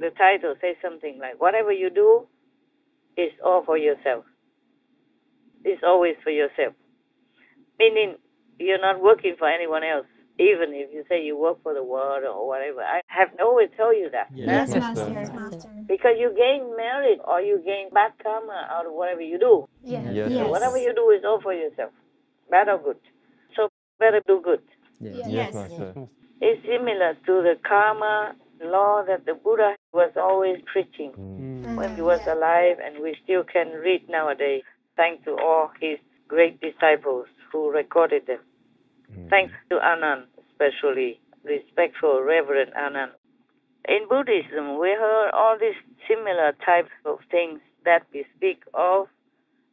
The title says something like, whatever you do is all for yourself. It's always for yourself. Meaning, you're not working for anyone else. Even if you say you work for the world or whatever. I have always told you that. Yes, Master. Because you gain merit or you gain bad karma out of whatever you do. Yes. So whatever you do is all for yourself, bad or good. So better do good. Yes, Master. It's similar to the karma law that the Buddha was always preaching when he was alive, and we still can read nowadays, thanks to all his great disciples who recorded them. Thanks to Anand, especially respectful Reverend Anand. In Buddhism, we heard all these similar types of things that we speak of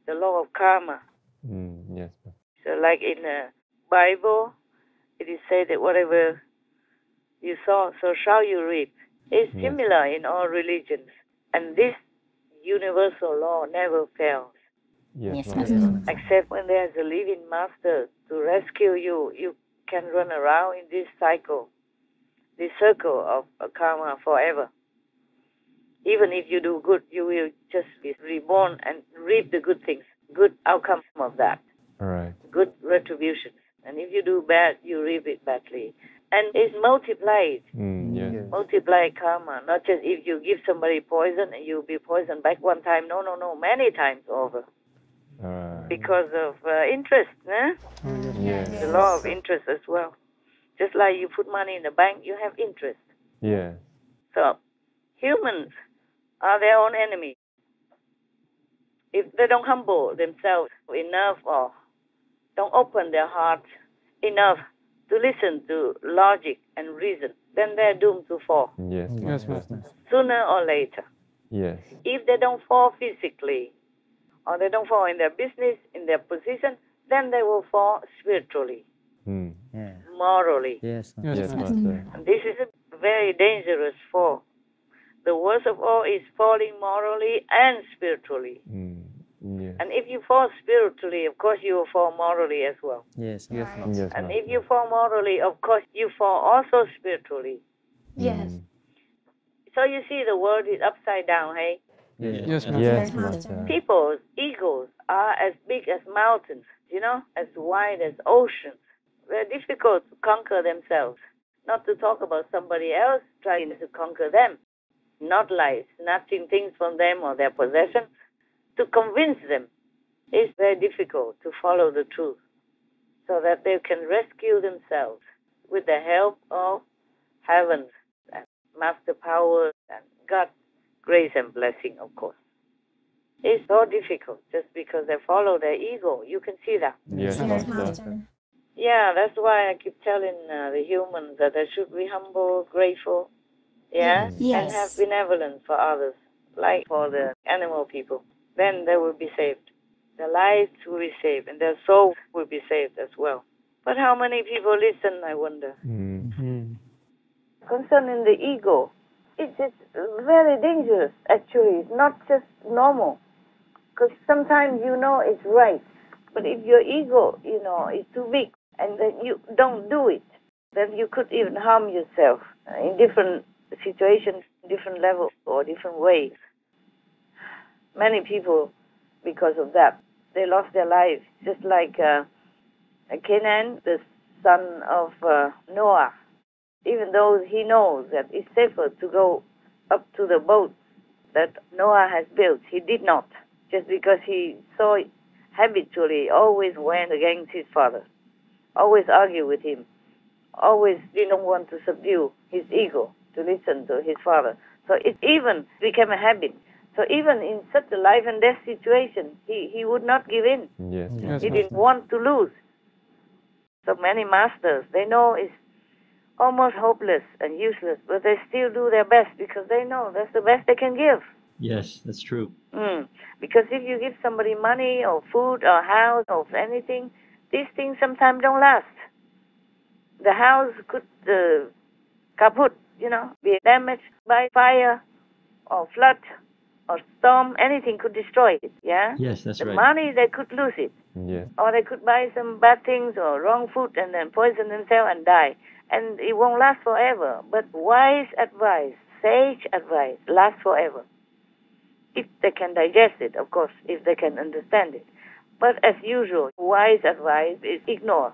the law of karma. Yes. So like in the Bible, it is said that whatever you sow, so shall you reap. It's similar in all religions. And this universal law never fails. Yes, Except when there's a living master to rescue you, you can run around in this cycle, this circle of karma forever. Even if you do good, you will just be reborn and reap the good things, good outcome of that, Right. good retribution. And if you do bad, you reap it badly. And it's multiplied. Yes. Multiply karma, not just if you give somebody poison and you'll be poisoned back one time. No, many times over. Because of interest, Yes. the law of interest as well. Just like you put money in the bank, you have interest. Yes. So humans are their own enemy. If they don't humble themselves enough or don't open their hearts enough to listen to logic and reason, then they're doomed to fall. Yes. Master. Sooner or later. Yes. If they don't fall physically, or they don't fall in their business, in their position, then they will fall spiritually, morally. Yes, Yes, Master. And this is a very dangerous fall. The worst of all is falling morally and spiritually. Yes. And if you fall spiritually, of course you will fall morally as well. Yes. Yes, And if you fall morally, of course you fall also spiritually. So you see the world is upside down, hey? Yes, Yes, Master. People's egos are as big as mountains, as wide as oceans. Very difficult to conquer themselves. Not to talk about somebody else trying to conquer them. Not like snatching things from them or their possessions. To convince them is very difficult to follow the truth so that they can rescue themselves with the help of heaven and master power and God's grace and blessing, of course. It's so difficult just because they follow their ego. You can see that. Yes, Master. Yeah, that's why I keep telling the humans that they should be humble, grateful, and have benevolence for others, like for the animal people. Then they will be saved. Their lives will be saved, and their souls will be saved as well. But how many people listen, I wonder? Concerning the ego, it's very dangerous, actually. It's not just normal. Because sometimes you know it's right, but if your ego, is too big, and then you don't do it, then you could even harm yourself in different situations, different levels, or different ways. Many people, because of that, they lost their lives. Just like Canaan, the son of Noah, even though he knows that it's safer to go up to the boat that Noah has built, he did not. Just because he so habitually always went against his father, always argued with him, always didn't want to subdue his ego to listen to his father. So it even became a habit. So even in such a life and death situation, he would not give in. Yes. He didn't want to lose. So many masters, they know it's almost hopeless and useless, but they still do their best because they know that's the best they can give. Yes, that's true. Because if you give somebody money or food or house or anything, these things sometimes don't last. The house could kaput, be damaged by fire or flood or storm. Anything could destroy it, yeah? Yes, that's right. The money, they could lose it. Yes. Or they could buy some bad things or wrong food and then poison themselves and die. And it won't last forever. But wise advice, sage advice lasts forever. If they can digest it, of course, if they can understand it. But as usual, wise advice is ignored.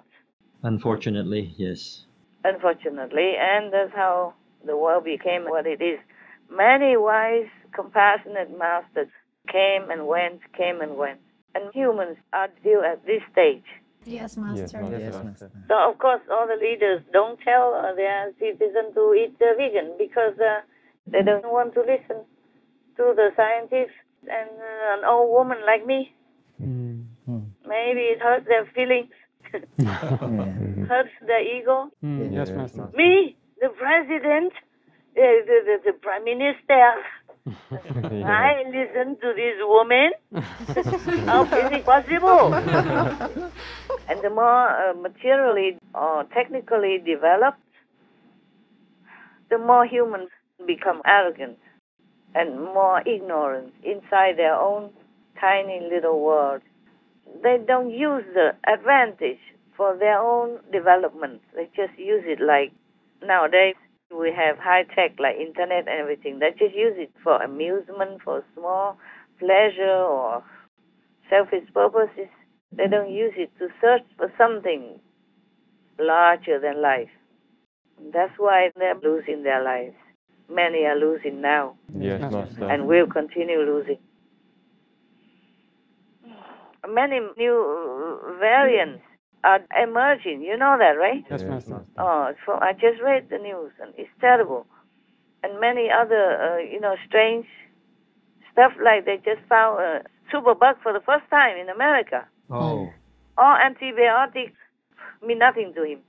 Unfortunately, yes. Unfortunately, and that's how the world became what it is. Many wise, compassionate masters came and went, and humans are still at this stage. Yes, Yes, Master. Master. Yes, Master. So, of course, all the leaders don't tell their citizens to eat vegan because they don't want to listen to the scientists and an old woman like me. Maybe it hurts their feelings, hurts their ego. Yes, Master. Me, the president, the prime minister, I listen to this woman. How is it possible? And the more materially or technically developed, the more humans become arrogant and more ignorant inside their own tiny little world. They don't use the advantage for their own development. They just use it like nowadays we have high tech like internet and everything. They just use it for amusement, for small pleasure or selfish purposes. They don't use it to search for something larger than life. That's why they're losing their lives. Many are losing now Yes, Master. and will continue losing. Many new variants are emerging. You know that, right? Yes, Master. So I just read the news, and it's terrible. And many other, strange stuff like they just found a superbug for the first time in America. Oh. All antibiotics mean nothing to him.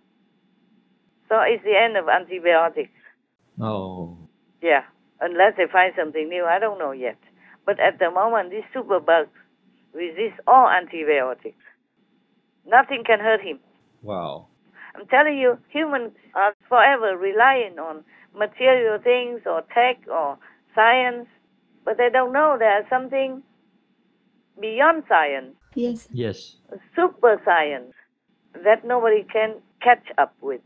So it's the end of antibiotics. Oh. Yeah, unless they find something new. I don't know yet. But at the moment, these superbugs resist all antibiotics. Nothing can hurt him. Wow. I'm telling you, humans are forever relying on material things or tech or science, but they don't know there's something beyond science, Yes. Yes. super science, that nobody can catch up with.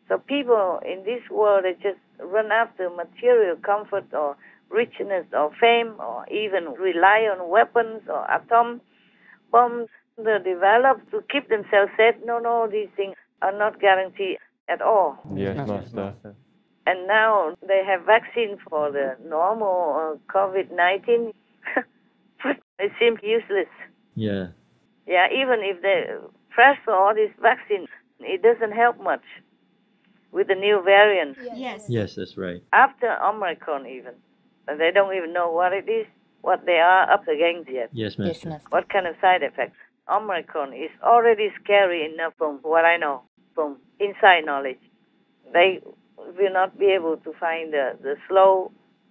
So people in this world, they just run after material comfort or richness or fame or even rely on weapons or atom bombs they develop to keep themselves safe. No, these things are not guaranteed at all. Yes, Master. And now they have vaccine for the normal COVID-19, but it seems useless. Yeah. Yeah, even if they press for all these vaccines, it doesn't help much with the new variant. Yes. Yes, that's right. After Omicron even. And they don't even know what it is, what they are up against yet, Yes, Master. what kind of side effects. Omicron is already scary enough from what I know, from inside knowledge. They will not be able to find the slow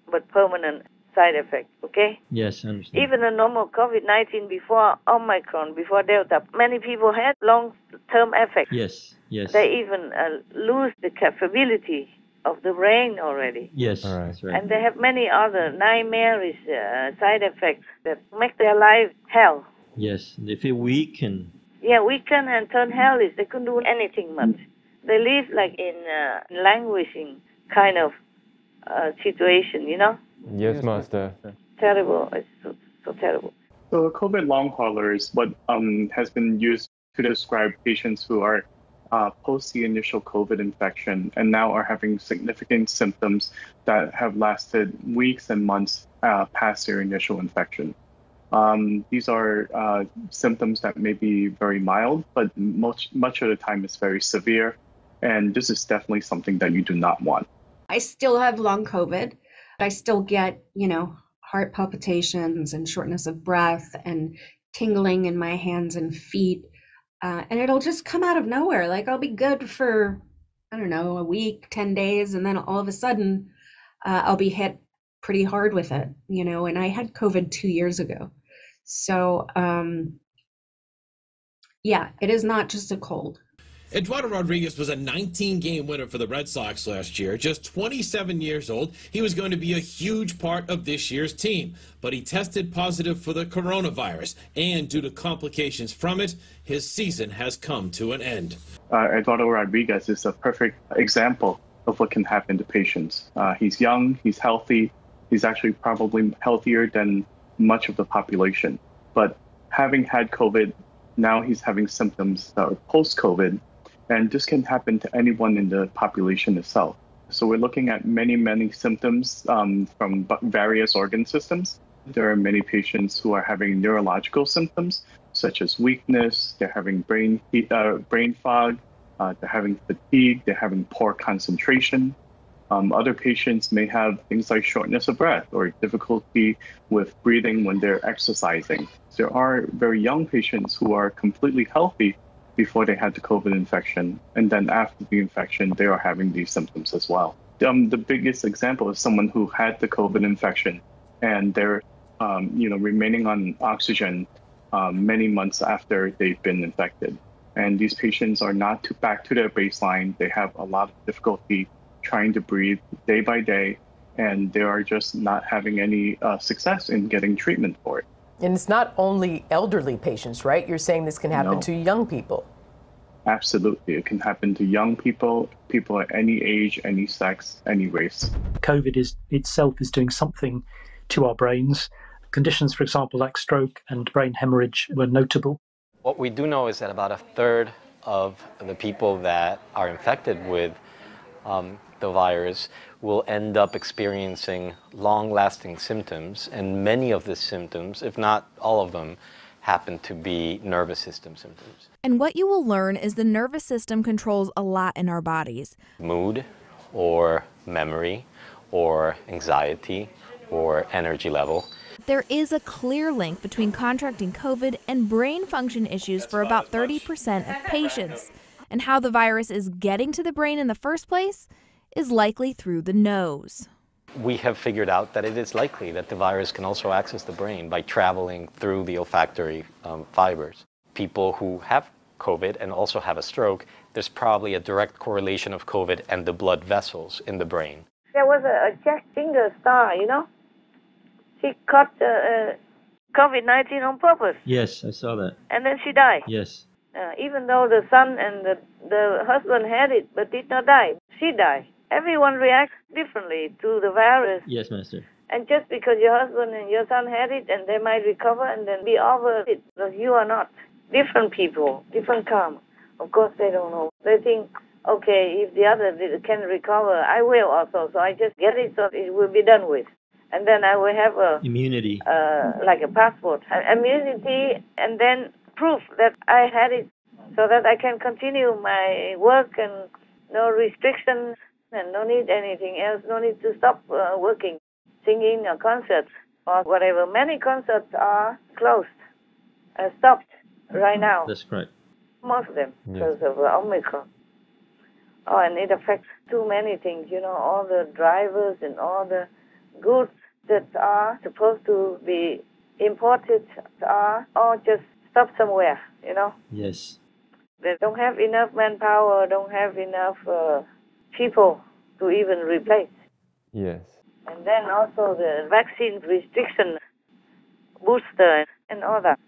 but permanent side effects, okay? Yes, I understand. Even the normal COVID-19 before Omicron, before Delta, many people had long-term effects. Yes, yes. They even lose the capability of the brain already. Yes, All right. that's right. And they have many other nightmarish side effects that make their life hell. Yes, they feel weak and... Yeah, weaken and turn hellish. They couldn't do anything much. They live like in languishing kind of situation, you know? Yes, Master. Terrible. It's so terrible. So COVID long hauler is what has been used to describe patients who are post the initial COVID infection and now are having significant symptoms that have lasted weeks and months past their initial infection. These are symptoms that may be very mild, but much of the time it's very severe. And this is definitely something that you do not want. I still have long COVID. I still get, heart palpitations and shortness of breath and tingling in my hands and feet. And it'll just come out of nowhere. Like I'll be good for, I don't know, a week, 10 days. And then all of a sudden I'll be hit pretty hard with it, and I had COVID 2 years ago. So, yeah, it is not just a cold. Eduardo Rodriguez was a 19-game winner for the Red Sox last year. Just 27 years old, he was going to be a huge part of this year's team. But he tested positive for the coronavirus, and due to complications from it, his season has come to an end. Eduardo Rodriguez is a perfect example of what can happen to patients. He's young, he's healthy, he's actually probably healthier than much of the population. But having had COVID, now he's having symptoms that are post-COVID, and this can happen to anyone in the population itself. So we're looking at many symptoms from various organ systems. There are many patients who are having neurological symptoms, such as weakness, they're having brain fog, they're having fatigue, they're having poor concentration. Other patients may have things like shortness of breath or difficulty with breathing when they're exercising. There are very young patients who are completely healthy before they had the COVID infection, and then after the infection, they are having these symptoms as well. The biggest example is someone who had the COVID infection, and they're remaining on oxygen many months after they've been infected. And these patients are not back to their baseline. They have a lot of difficulty trying to breathe day by day, and they are just not having any success in getting treatment for it. And it's not only elderly patients, right? You're saying this can happen to young people. Absolutely. It can happen to young people, people at any age, any sex, any race. COVID itself is doing something to our brains. Conditions, for example, like stroke and brain hemorrhage were notable. What we do know is that about a third of the people that are infected with the virus will end up experiencing long-lasting symptoms, and many of the symptoms, if not all of them, happen to be nervous system symptoms. And what you will learn is the nervous system controls a lot in our bodies. Mood, or memory, or anxiety, or energy level. There is a clear link between contracting COVID and brain function issues for about 30% of patients. And how the virus is getting to the brain in the first place is likely through the nose. We have figured out that it is likely that the virus can also access the brain by traveling through the olfactory fibers. People who have COVID and also have a stroke, there's probably a direct correlation of COVID and the blood vessels in the brain. There was a Jack Singer star, you know? She caught COVID-19 on purpose. Yes, I saw that. And then she died. Yes. Even though the son and the husband had it but did not die, she died. Everyone reacts differently to the virus. Yes, Master. And just because your husband and your son had it and they might recover and then be over it, but you are not. Different people, different karma. Of course, they don't know. They think, okay, if the other can recover, I will also. So I just get it so it will be done with. And then I will have a immunity, like a passport, immunity, and then proof that I had it so that I can continue my work and no restrictions and no need anything else, no need to stop working, singing or concerts or whatever. Many concerts are closed, stopped right now. That's correct. Most of them because of Omicron. Oh, and it affects too many things, you know, all the drivers and all the goods that are supposed to be imported are all just stop somewhere, you know. Yes. They don't have enough manpower, don't have enough people to even replace. Yes. And then also the vaccine restriction, booster and all that.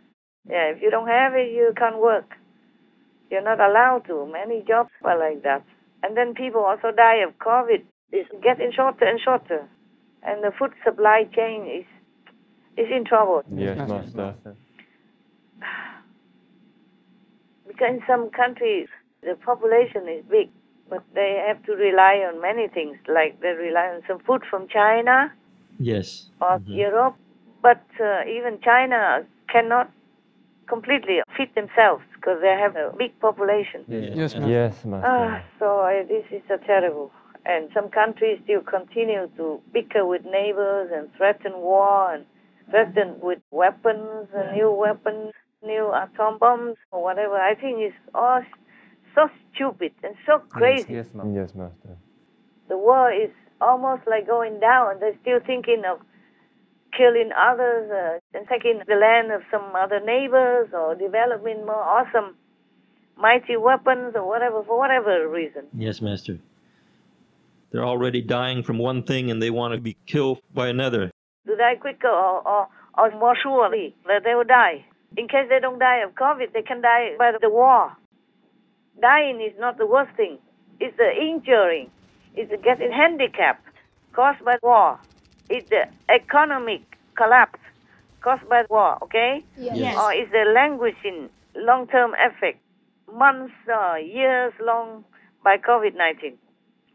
Yeah, if you don't have it, you can't work. You're not allowed to. Many jobs are like that. And then people also die of COVID. It's getting shorter and shorter. And the food supply chain is in trouble. Yes, Master. Because in some countries, the population is big, but they have to rely on many things, like they rely on some food from China Yes. or Europe. But even China cannot completely feed themselves because they have a big population. Yes, Master. So this is terrible. And some countries still continue to bicker with neighbors and threaten war and threaten with weapons, new atom bombs or whatever. I think it's all so stupid and so crazy. Yes, Master. The war is almost like going down. They're still thinking of killing others and taking the land of some other neighbors or developing more awesome, mighty weapons or whatever, for whatever reason. Yes, Master. They're already dying from one thing and they want to be killed by another. To die quicker or more surely that they will die. In case they don't die of COVID, they can die by the war. Dying is not the worst thing. It's the injuring. It's getting handicapped caused by war. It's the economic collapse caused by war, okay? Yes. Or it's the languishing long-term effect, months or years long by COVID-19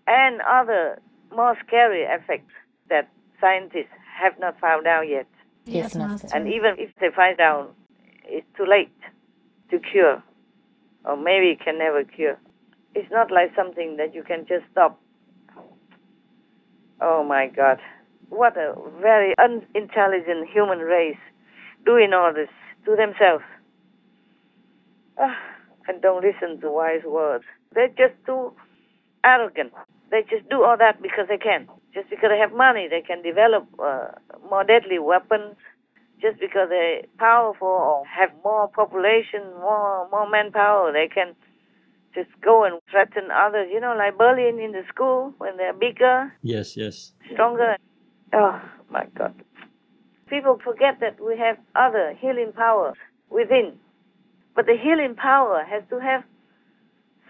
and other more scary effects that scientists have not found out yet. Yes, Master. And even if they find out, it's too late to cure, or maybe can never cure. It's not like something that you can just stop. Oh my God. What a very unintelligent human race doing all this to themselves. And don't listen to wise words. They're just too arrogant. They just do all that because they can. Just because they have money, they can develop more deadly weapons. Just because they're powerful or have more population, more manpower, they can just go and threaten others. You know, like bullying in the school when they're bigger, Yes, yes. stronger. Oh, my God. People forget that we have other healing power within. But the healing power has to have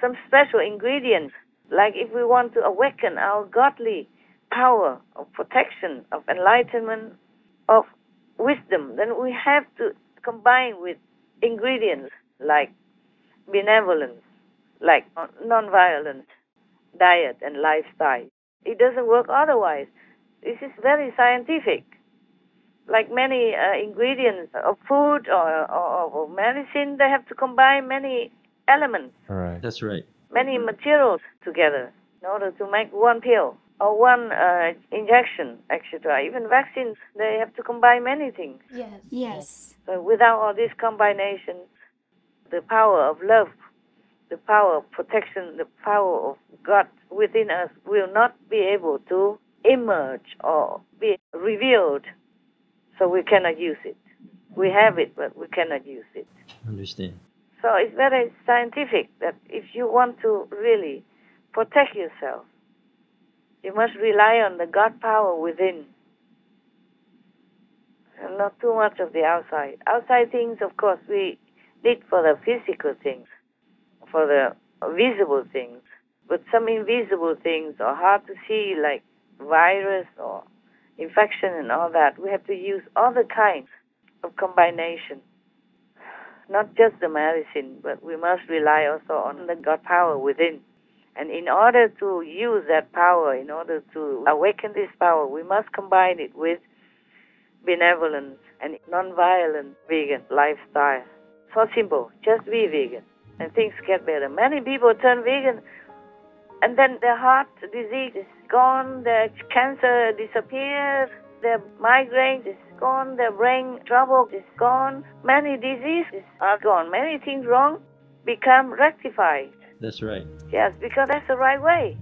some special ingredients. Like if we want to awaken our godly power of protection, of enlightenment, of wisdom, then we have to combine with ingredients like benevolence, like non-violence, diet and lifestyle. It doesn't work otherwise. This is very scientific. Like many ingredients of food or medicine, they have to combine many elements. Right. That's right. Many materials together in order to make one pill or one injection, etc. Even vaccines, they have to combine many things. Yes. So without all this combination, the power of love, the power of protection, the power of God within us will not be able to emerge or be revealed. So we cannot use it. We have it, but we cannot use it. Understand. So it's very scientific that if you want to really protect yourself, you must rely on the God power within and not too much of the outside. Outside things, of course, we need for the physical things, for the visible things. But some invisible things are hard to see, like virus or infection and all that. We have to use other kinds of combination. Not just the medicine, but we must rely also on the God power within. And in order to use that power, in order to awaken this power, we must combine it with benevolence and non-violent vegan lifestyle. So simple, just be vegan and things get better. Many people turn vegan and then their heart disease is gone, their cancer disappears, their migraine is gone, their brain trouble is gone. Many diseases are gone. Many things wrong become rectified. That's right. Yes, because that's the right way.